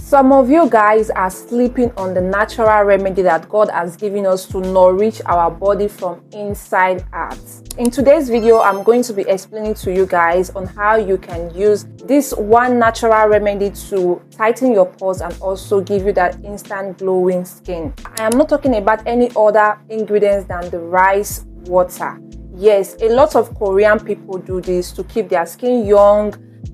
Some of you guys are sleeping on the natural remedy that God has given us to nourish our body from inside out. In today's video, I'm going to be explaining to you guys on how you can use this one natural remedy to tighten your pores and also give you that instant glowing skin. I am not talking about any other ingredients than the rice water. Yes, a lot of Korean people do this to keep their skin young,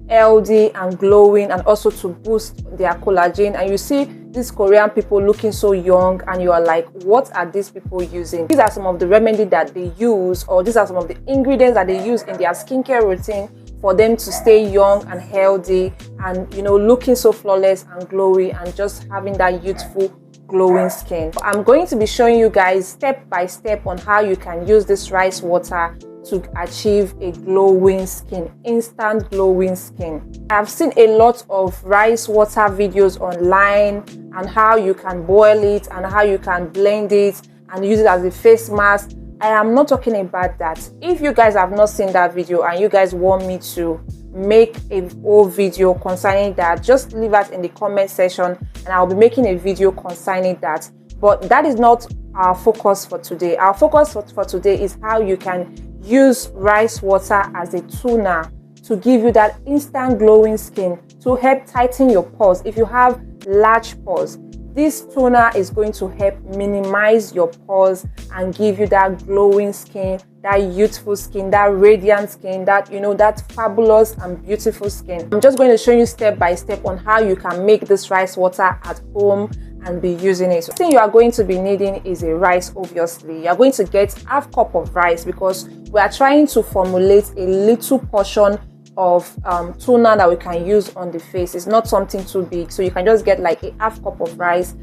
healthy and glowing, and also to boost their collagen. And you see these Korean people looking so young and you are like, what are these people using? These are some of the remedy that they use, or these are some of the ingredients that they use in their skincare routine for them to stay young and healthy and, you know, looking so flawless and glowy and just having that youthful glowing skin. I'm going to be showing you guys step by step on how you can use this rice water to achieve a glowing skin, instant glowing skin. I've seen a lot of rice water videos online and how you can boil it and how you can blend it and use it as a face mask. I am not talking about that. If you guys have not seen that video and you guys want me to make a whole video concerning that, just leave that in the comment section and I'll be making a video concerning that. But that is not our focus for today. Our focus for today is how you can use rice water as a toner to give you that instant glowing skin, to help tighten your pores. If you have large pores, this toner is going to help minimize your pores and give you that glowing skin, that youthful skin, that radiant skin, that, you know, that fabulous and beautiful skin. I'm just going to show you step by step on how you can make this rice water at home and be using it. The thing you are going to be needing is a rice. Obviously, you are going to get half cup of rice because we are trying to formulate a little portion of toner that we can use on the face. It's not something too big, so you can just get like a half cup of rice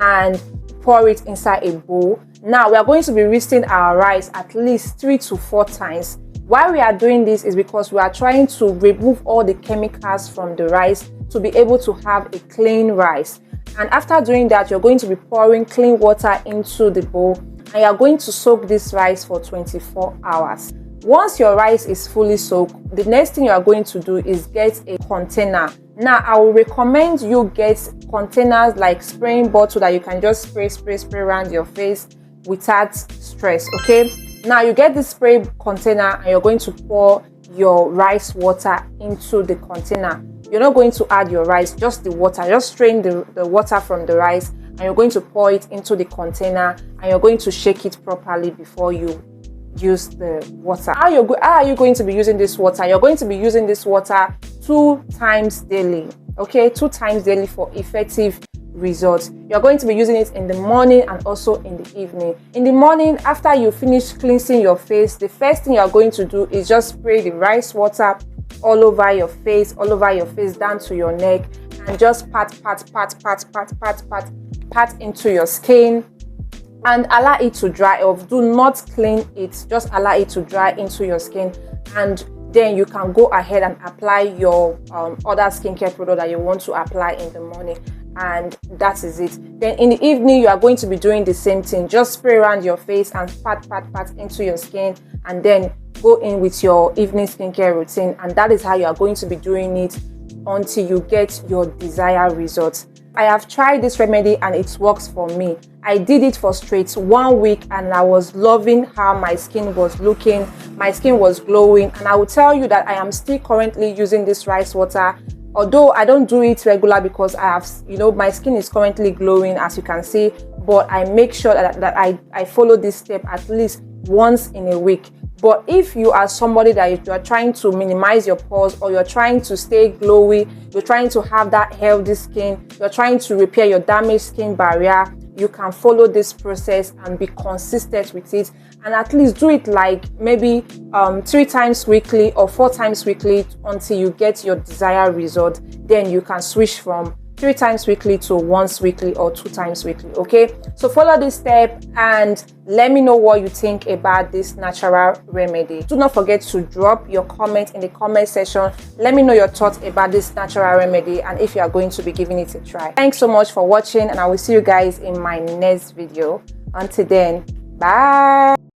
and pour it inside a bowl. Now we are going to be rinsing our rice at least 3 to 4 times. Why we are doing this is because we are trying to remove all the chemicals from the rice to be able to have a clean rice. And after doing that, you're going to be pouring clean water into the bowl and you're going to soak this rice for 24 hours. Once your rice is fully soaked, the next thing you are going to do is get a container. Now, I will recommend you get containers like spraying bottle that you can just spray around your face without stress, okay? Now, you get this spray container and you're going to pour your rice water into the container. You're not going to add your rice, just the water. Just strain the water from the rice and you're going to pour it into the container and you're going to shake it properly before you use the water. How are you going to be using this water? You're going to be using this water 2 times daily, okay? 2 times daily for effective results. You're going to be using it in the morning and also in the evening. In the morning, after you finish cleansing your face, the first thing you're going to do is just spray the rice water all over your face, down to your neck, and just pat into your skin and allow it to dry off. Do not clean it, just allow it to dry into your skin, and then you can go ahead and apply your other skincare product that you want to apply in the morning, and that is it. Then in the evening, you are going to be doing the same thing. Just spray around your face and pat into your skin, and then go in with your evening skincare routine. And that is how you are going to be doing it until you get your desired results. I have tried this remedy and it works for me. I did it for straight 1 week and I was loving how my skin was looking. My skin was glowing, and I will tell you that I am still currently using this rice water. Although I don't do it regular because I have, you know, my skin is currently glowing, as you can see, but I make sure that I follow this step at least once in a week. But if you are somebody that you are trying to minimize your pores, or you're trying to stay glowy, you're trying to have that healthy skin, you're trying to repair your damaged skin barrier, you can follow this process and be consistent with it, and at least do it like maybe 3 times weekly or 4 times weekly until you get your desired result. Then you can switch from 3 times weekly to once weekly or 2 times weekly, okay? So follow this step and let me know what you think about this natural remedy. Do not forget to drop your comment in the comment section. Let me know your thoughts about this natural remedy and if you are going to be giving it a try. Thanks so much for watching, and I will see you guys in my next video. Until then, bye.